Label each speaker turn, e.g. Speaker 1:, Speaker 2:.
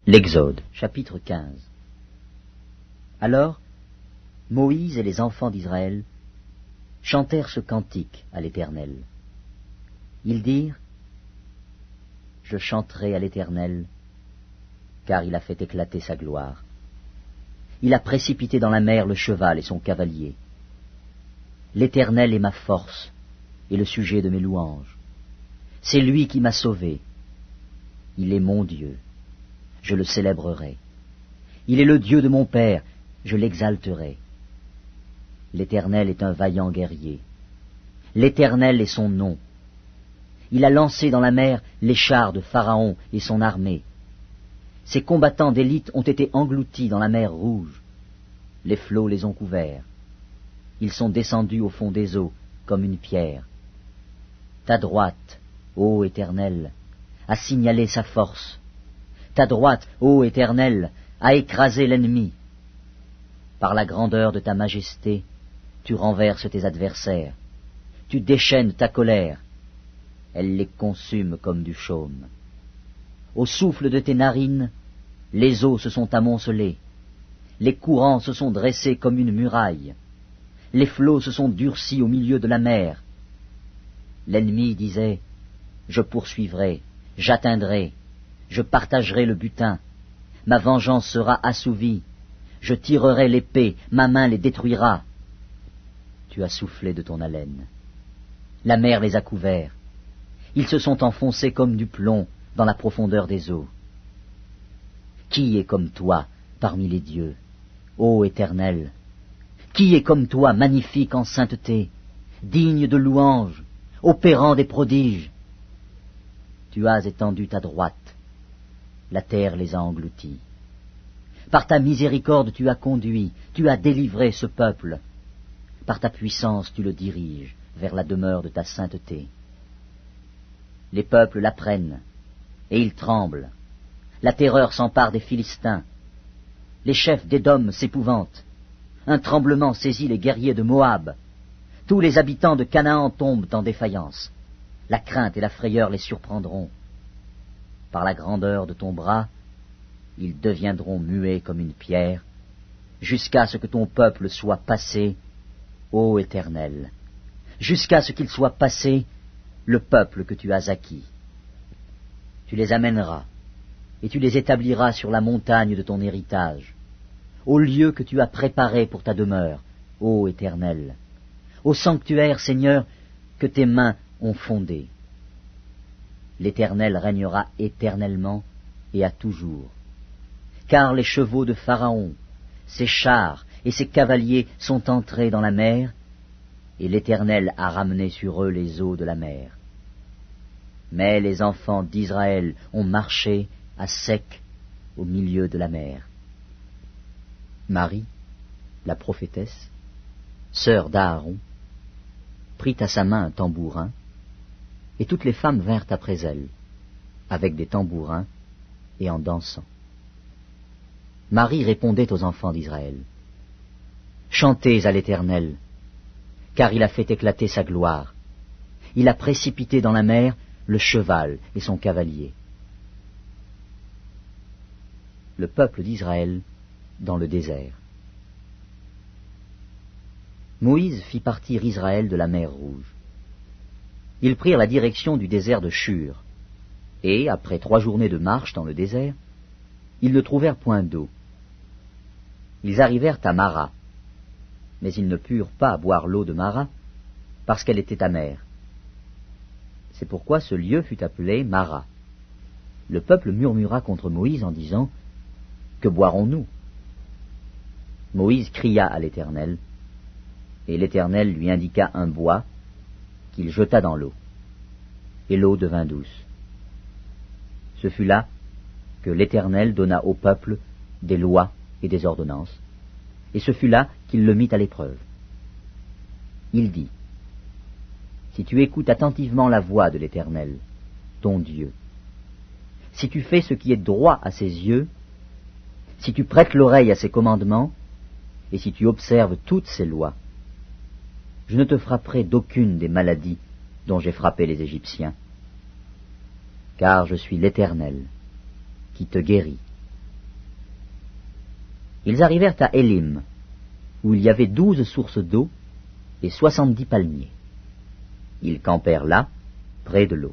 Speaker 1: L'Exode, chapitre 15. Alors, Moïse et les enfants d'Israël chantèrent ce cantique à l'Éternel. Ils dirent, « Je chanterai à l'Éternel, car il a fait éclater sa gloire. Il a précipité dans la mer le cheval et son cavalier. L'Éternel est ma force et le sujet de mes louanges. C'est lui qui m'a sauvé. Il est mon Dieu. Je le célébrerai. Il est le Dieu de mon Père, je l'exalterai. L'Éternel est un vaillant guerrier. L'Éternel est son nom. Il a lancé dans la mer les chars de Pharaon et son armée. Ses combattants d'élite ont été engloutis dans la mer Rouge. Les flots les ont couverts. Ils sont descendus au fond des eaux comme une pierre. Ta droite, ô Éternel, a signalé sa force. Ta droite, ô Éternel, a écrasé l'ennemi. Par la grandeur de ta majesté, tu renverses tes adversaires. Tu déchaînes ta colère. Elle les consume comme du chaume. Au souffle de tes narines, les eaux se sont amoncelées. Les courants se sont dressés comme une muraille. Les flots se sont durcis au milieu de la mer. L'ennemi disait, « Je poursuivrai, j'atteindrai, je partagerai le butin, ma vengeance sera assouvie, je tirerai l'épée, ma main les détruira. » Tu as soufflé de ton haleine. La mer les a couverts. Ils se sont enfoncés comme du plomb dans la profondeur des eaux. Qui est comme toi parmi les dieux, ô Éternel? Qui est comme toi magnifique en sainteté, digne de louange, opérant des prodiges? Tu as étendu ta droite, la terre les a engloutis. Par ta miséricorde tu as conduit, tu as délivré ce peuple. Par ta puissance tu le diriges vers la demeure de ta sainteté. Les peuples l'apprennent, et ils tremblent. La terreur s'empare des Philistins. Les chefs d'Édom s'épouvantent. Un tremblement saisit les guerriers de Moab. Tous les habitants de Canaan tombent en défaillance. La crainte et la frayeur les surprendront. Par la grandeur de ton bras, ils deviendront muets comme une pierre, jusqu'à ce que ton peuple soit passé, ô Éternel, jusqu'à ce qu'il soit passé, le peuple que tu as acquis. Tu les amèneras, et tu les établiras sur la montagne de ton héritage, au lieu que tu as préparé pour ta demeure, ô Éternel, au sanctuaire, Seigneur, que tes mains ont fondé. L'Éternel régnera éternellement et à toujours. Car les chevaux de Pharaon, ses chars et ses cavaliers sont entrés dans la mer, et l'Éternel a ramené sur eux les eaux de la mer. Mais les enfants d'Israël ont marché à sec au milieu de la mer. Marie, la prophétesse, sœur d'Aaron, prit à sa main un tambourin, et toutes les femmes vinrent après elle, avec des tambourins et en dansant. Marie répondait aux enfants d'Israël, « Chantez à l'Éternel, car il a fait éclater sa gloire. Il a précipité dans la mer le cheval et son cavalier. » Le peuple d'Israël dans le désert. Moïse fit partir Israël de la mer Rouge. Ils prirent la direction du désert de Shur, et, après 3 journées de marche dans le désert, ils ne trouvèrent point d'eau. Ils arrivèrent à Mara, mais ils ne purent pas boire l'eau de Mara, parce qu'elle était amère. C'est pourquoi ce lieu fut appelé Mara. Le peuple murmura contre Moïse en disant, « Que boirons-nous » Moïse cria à l'Éternel, et l'Éternel lui indiqua un bois qu'il jeta dans l'eau, et l'eau devint douce. Ce fut là que l'Éternel donna au peuple des lois et des ordonnances, et ce fut là qu'il le mit à l'épreuve. Il dit, « Si tu écoutes attentivement la voix de l'Éternel, ton Dieu, si tu fais ce qui est droit à ses yeux, si tu prêtes l'oreille à ses commandements, et si tu observes toutes ses lois, je ne te frapperai d'aucune des maladies dont j'ai frappé les Égyptiens, car je suis l'Éternel qui te guérit. Ils arrivèrent à Élim, où il y avait 12 sources d'eau et 70 palmiers. Ils campèrent là, près de l'eau.